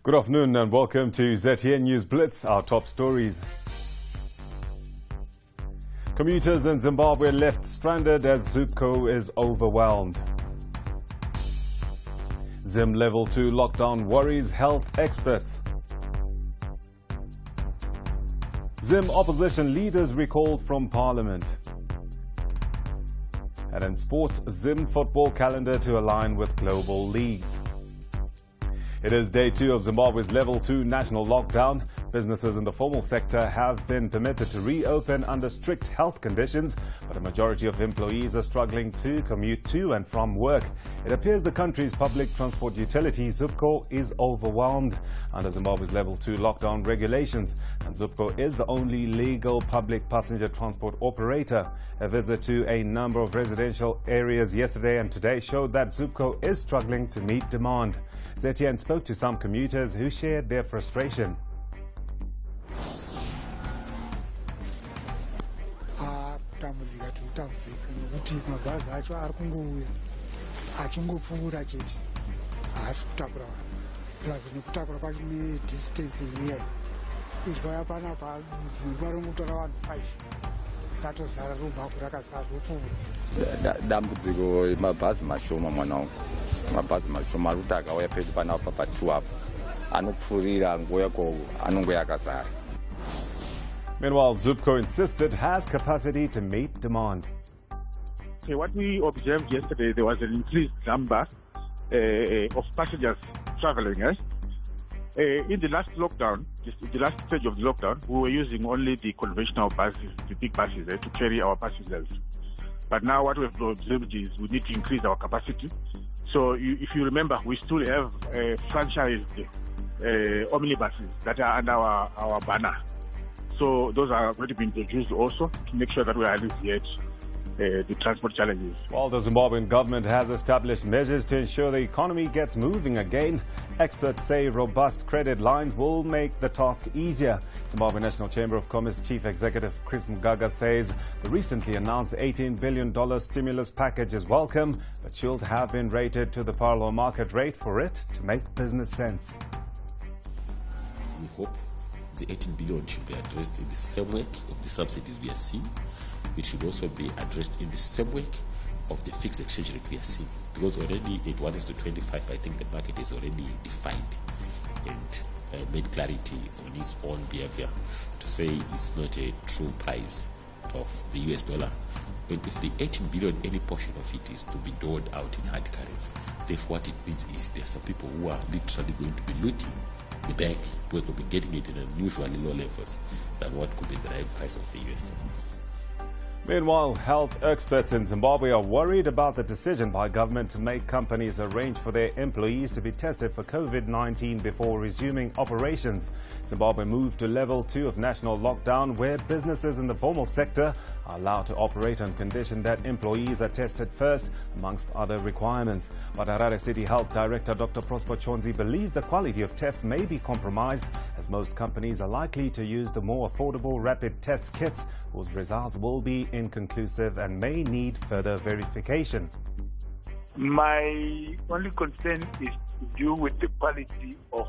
Good afternoon and welcome to ZTN News Blitz, our top stories. Commuters in Zimbabwe left stranded as Zupco is overwhelmed. ZIM Level 2 lockdown worries health experts. ZIM opposition leaders recalled from Parliament. And in sport, ZIM football calendar to align with global leagues. It is day 2 of Zimbabwe's Level 2 national lockdown. Businesses in the formal sector have been permitted to reopen under strict health conditions, but a majority of employees are struggling to commute to and from work. It appears the country's public transport utility, Zupco, is overwhelmed under Zimbabwe's Level 2 lockdown regulations, and Zupco is the only legal public passenger transport operator. A visit to a number of residential areas yesterday and today showed that Zupco is struggling to meet demand. ZTN spoke to some commuters who shared their frustration. Dambudziko mabhazi mashoma mwanangu. Mabhazi mashoma rutaka wayapedza panapa pa2 apo. Anopfurira ngoyako anongoyakazara. Meanwhile, Zupco insisted has capacity to meet demand. What we observed yesterday, there was an increased number of passengers traveling. In the last lockdown, the last stage of the lockdown, we were using only the conventional buses, the big buses, to carry our passengers. But now what we've observed is we need to increase our capacity. So if you remember, we still have franchised omnibuses that are under our banner. So those are going to be introduced also to make sure that we alleviate the transport challenges. While the Zimbabwean government has established measures to ensure the economy gets moving again, experts say robust credit lines will make the task easier. Zimbabwe National Chamber of Commerce Chief Executive Chris MUGAGA says the recently announced $18 billion stimulus package is welcome, but should have been rated to the parallel market rate for it to make business sense. We hope the 18 billion should be addressed in the same way of the subsidies we are seeing. It should also be addressed in the same way of the fixed exchange rate we are seeing. Because already at 1:25, I think the market is already defined and made clarity on its own behavior to say it's not a true price of the US dollar. And if the 18 billion, any portion of it is to be doled out in hard currency, therefore what it means is there are some people who are literally going to be looting the bank because they'll be getting it in unusually low levels than what could be the right price of the US dollar. Meanwhile, health experts in Zimbabwe are worried about the decision by government to make companies arrange for their employees to be tested for COVID-19 before resuming operations. Zimbabwe moved to level 2 of national lockdown, where businesses in the formal sector are allowed to operate on condition that employees are tested first, amongst other requirements. But Harare City Health Director Dr. Prosper Chonzi believes the quality of tests may be compromised, as most companies are likely to use the more affordable rapid test kits, whose results will be inconclusive and may need further verification. My only concern is to do with the quality of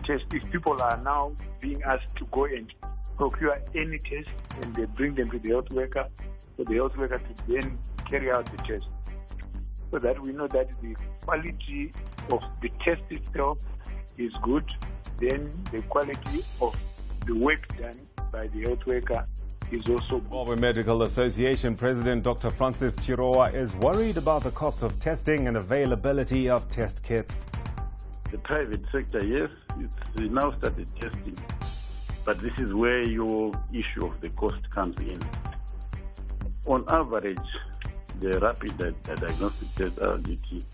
tests. If people are now being asked to go and procure any test and they bring them to the health worker, for the health worker to then carry out the test, so that we know that the quality of the test itself is good, then the quality of the work done by the health worker is also good. Zimbabwe Medical Association President Dr. Francis Chirowa is worried about the cost of testing and availability of test kits. The private sector, yes, it's now started testing, but this is where your issue of the cost comes in. On average, the rapid diagnostic test RDT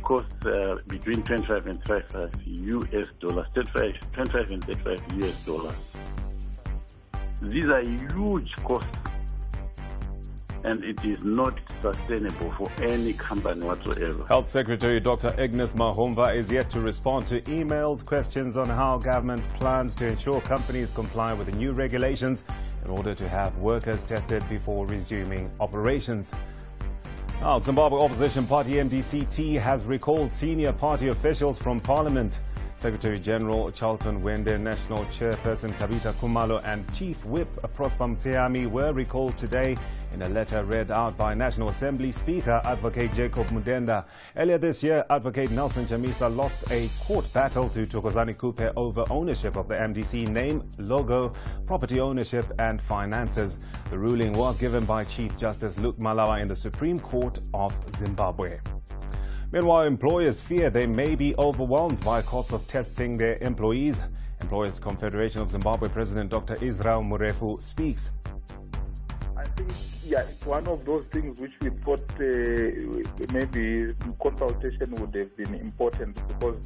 costs between 25 and 35 US dollars, 25 and 35 US dollars. These are huge costs, and it is not sustainable for any company whatsoever. Health Secretary Dr. Agnes Mahomva is yet to respond to emailed questions on how government plans to ensure companies comply with the new regulations in order to have workers tested before resuming operations. Now, Zimbabwe opposition party MDC-T has recalled senior party officials from Parliament. Secretary General Charlton Wende, National Chairperson Tabita Kumalo and Chief Whip Prosper Mtseami were recalled today in a letter read out by National Assembly Speaker Advocate Jacob Mudenda. Earlier this year, Advocate Nelson Chamisa lost a court battle to Thokozani Kupe over ownership of the MDC name, logo, property ownership and finances. The ruling was given by Chief Justice Luke Malawa in the Supreme Court of Zimbabwe. Meanwhile, employers fear they may be overwhelmed by costs of testing their employees. Employers Confederation of Zimbabwe President Dr. Israel Murefu speaks. I think, it's one of those things which we thought maybe consultation would have been important, because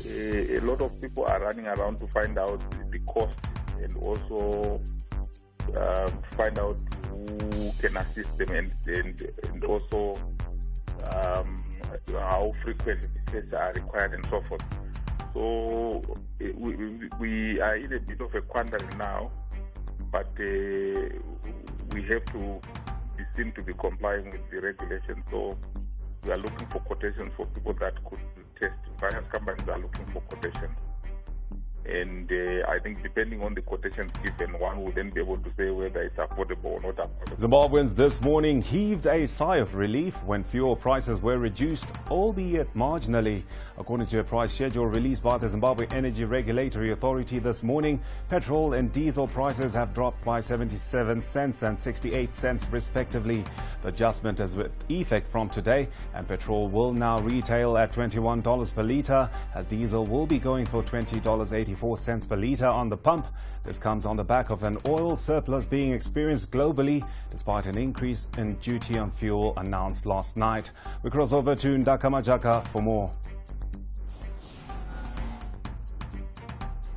a lot of people are running around to find out the cost and also find out who can assist them and also how frequent the tests are required and so forth. So we are in a bit of a quandary now, but we have to seem to be complying with the regulations. So we are looking for quotations for people that could test. Various companies are looking for quotations. And I think depending on the quotations given, one will then be able to say whether it's affordable or not affordable. Zimbabweans this morning heaved a sigh of relief when fuel prices were reduced, albeit marginally. According to a price schedule released by the Zimbabwe Energy Regulatory Authority this morning, petrol and diesel prices have dropped by 77 cents and 68 cents respectively. The adjustment is with effect from today, and petrol will now retail at $21 per litre, as diesel will be going for $20.84 per litre on the pump. This comes on the back of an oil surplus being experienced globally, despite an increase in duty on fuel announced last night. We cross over to Ndaka Majaka for more.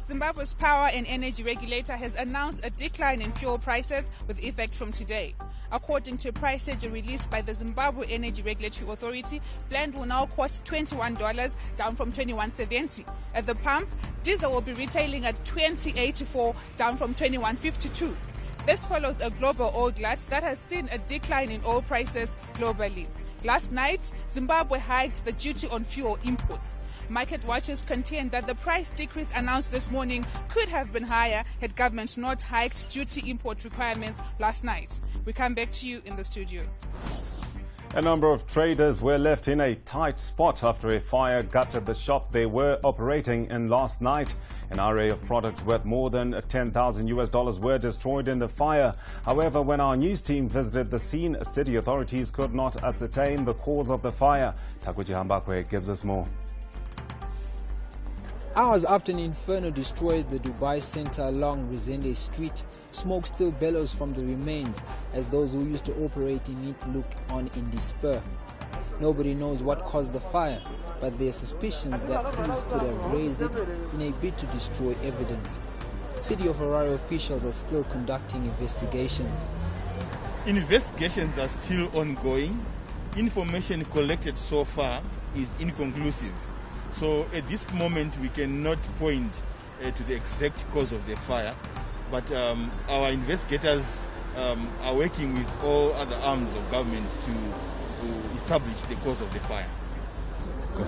Zimbabwe's power and energy regulator has announced a decline in fuel prices with effect from today. According to a price schedule released by the Zimbabwe Energy Regulatory Authority, Blend will now cost $21, down from $21.70. At the pump, diesel will be retailing at $20.84, down from $21.52. This follows a global oil glut that has seen a decline in oil prices globally. Last night, Zimbabwe hiked the duty on fuel imports. Market watchers contend that the price decrease announced this morning could have been higher had government not hiked duty import requirements last night. We come back to you in the studio. A number of traders were left in a tight spot after a fire gutted the shop they were operating in last night. An array of products worth more than $10,000 were destroyed in the fire. However, when our news team visited the scene, city authorities could not ascertain the cause of the fire. Takuji Hambakwe gives us more. Hours after an inferno destroyed the Dubai Center along Rizende Street, smoke still bellows from the remains as those who used to operate in it look on in despair. Nobody knows what caused the fire, but there are suspicions that thieves could have raised it in a bid to destroy evidence. City of Harare officials are still conducting investigations. Investigations are still ongoing. Information collected so far is inconclusive. So at this moment we cannot point to the exact cause of the fire, but our investigators are working with all other arms of government to establish the cause of the fire.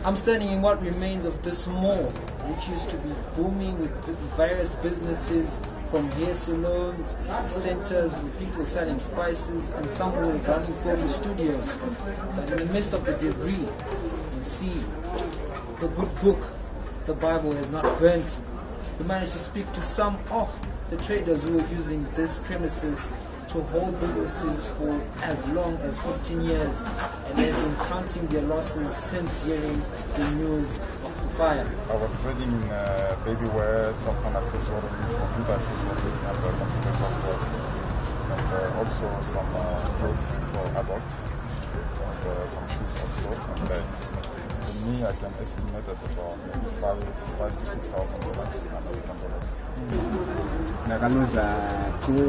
I'm standing in what remains of this mall, which used to be booming with various businesses, from hair salons, centers with people selling spices, and some were running photo studios. But in the midst of the debris, you can see the good book, the Bible, has not burnt. We managed to speak to some of the traders who were using this premises to hold businesses for as long as 15 years, and they've been counting their losses since hearing the news of the fire. I was trading in baby wear, some phone accessories, computer accessories, and computer software, and also some clothes for adults, and some shoes also, and bags. For me, I can estimate at about maybe $5,000 to $6,000 American dollars. I lose two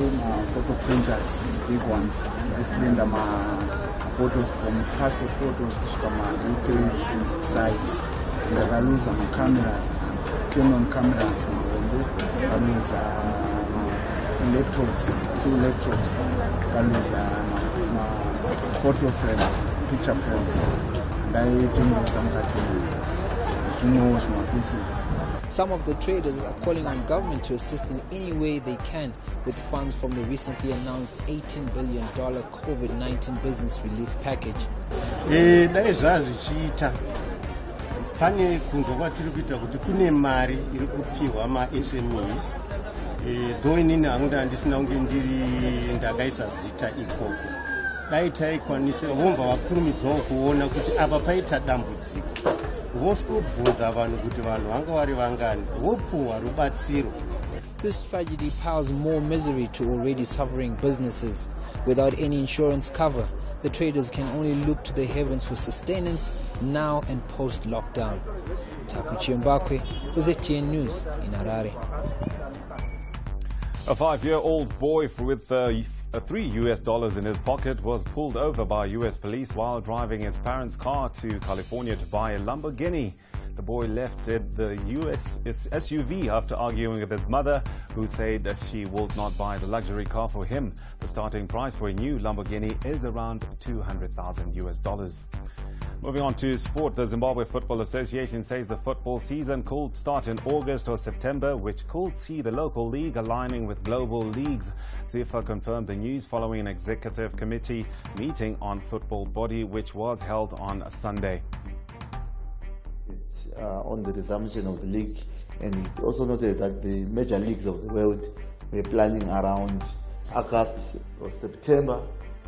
photo printers, big ones. I print them photos from passport photos from U3 sites. And I lose some cameras, Canon cameras. I lose laptops, 2 laptops. I lose photo frame, picture frames. I think some Some of the traders are calling on government to assist in any way they can with funds from the recently announced $18 billion COVID-19 business relief package. Pane kunzwa kwatiri kuita kuti kune mari iri kupiwa ma-SMEs though inini hangu handisina kunge ndakaisa zita ikoko. Dai taikwanisa vomva vakurumidzawo kuona kuti apa paita dambudziko vosvobvunza vanhu kuti vanhu vanga vari vangani vopuwa rubatsiro. This tragedy piles more misery to already suffering businesses. Without any insurance cover, the traders can only look to the heavens for sustenance now and post-lockdown. Takuchi Mbakwe for ZTN News in Harare. A 5-year-old boy with $3 in his pocket was pulled over by U.S. police while driving his parents' car to California to buy a Lamborghini. The boy left its SUV after arguing with his mother, who said that she would not buy the luxury car for him. The starting price for a new Lamborghini is around $200,000. Moving on to sport, the Zimbabwe Football Association says the football season could start in August or September, which could see the local league aligning with global leagues. FIFA confirmed the news following an executive committee meeting on football body, which was held on Sunday. On the resumption of the league, and it also noted that the major leagues of the world were planning around August or September,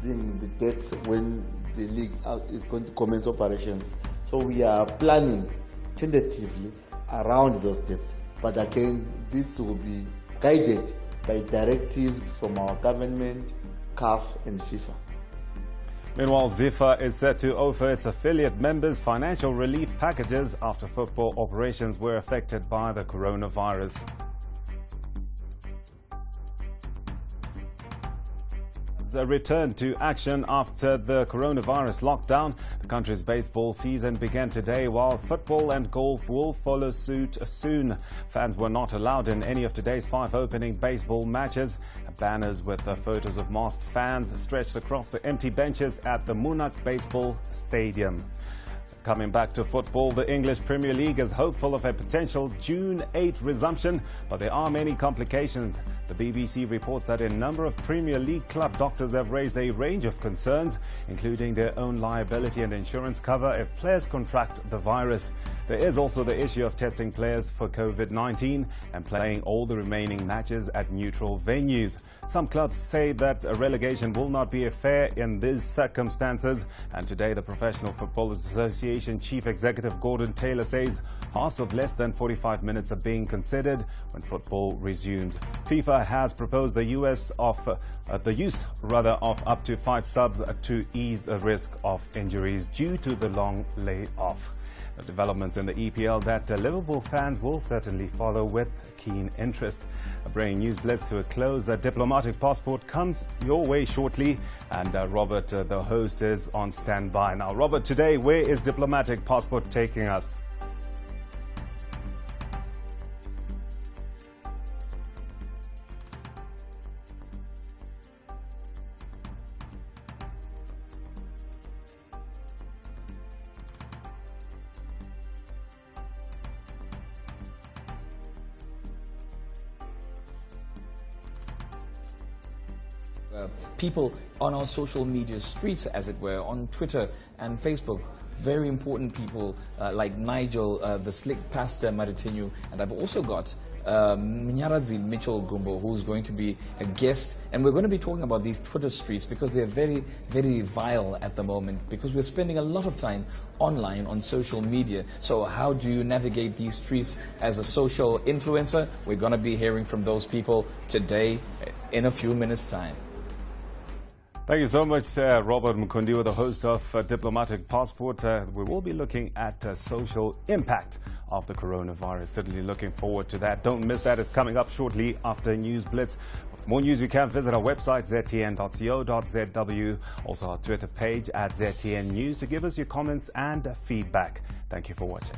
being the dates when the league is going to commence operations. So we are planning tentatively around those dates, but again this will be guided by directives from our government, CAF and FIFA. Meanwhile, FIFA is set to offer its affiliate members financial relief packages after football operations were affected by the coronavirus. A return to action after the coronavirus lockdown. The country's baseball season began today, while football and golf will follow suit soon. Fans were not allowed in any of today's 5 opening baseball matches. Banners with photos of masked fans stretched across the empty benches at the Munich Baseball Stadium. Coming back to football, the English Premier League is hopeful of a potential June 8 resumption, but there are many complications. The BBC reports that a number of Premier League club doctors have raised a range of concerns, including their own liability and insurance cover if players contract the virus. There is also the issue of testing players for COVID-19 and playing all the remaining matches at neutral venues. Some clubs say that a relegation will not be fair in these circumstances, and today the Professional Football Association Chief Executive Gordon Taylor says halves of less than 45 minutes are being considered when football resumes. FIFA has proposed the use of up to 5 subs to ease the risk of injuries due to the long layoff. The developments in the EPL that Liverpool fans will certainly follow with keen interest. Bringing News Blitz to a close, a diplomatic passport comes your way shortly, and Robert, the host, is on standby. Now, Robert, today, where is diplomatic passport taking us? People on our social media streets, as it were, on Twitter and Facebook, very important people like Nigel, the slick pastor Maritinho, and I've also got Mnyarazi Mitchell Gumbo, who's going to be a guest, and we're going to be talking about these Twitter streets because they're very, very vile at the moment, because we're spending a lot of time online on social media. So how do you navigate these streets as a social influencer? We're going to be hearing from those people today in a few minutes' time. Thank you so much, Robert Mukundiwa, the host of Diplomatic Passport. We will be looking at social impact of the coronavirus. Certainly looking forward to that. Don't miss that. It's coming up shortly after News Blitz. For more news, you can visit our website, ztn.co.zw. Also our Twitter page at ZTN News to give us your comments and feedback. Thank you for watching.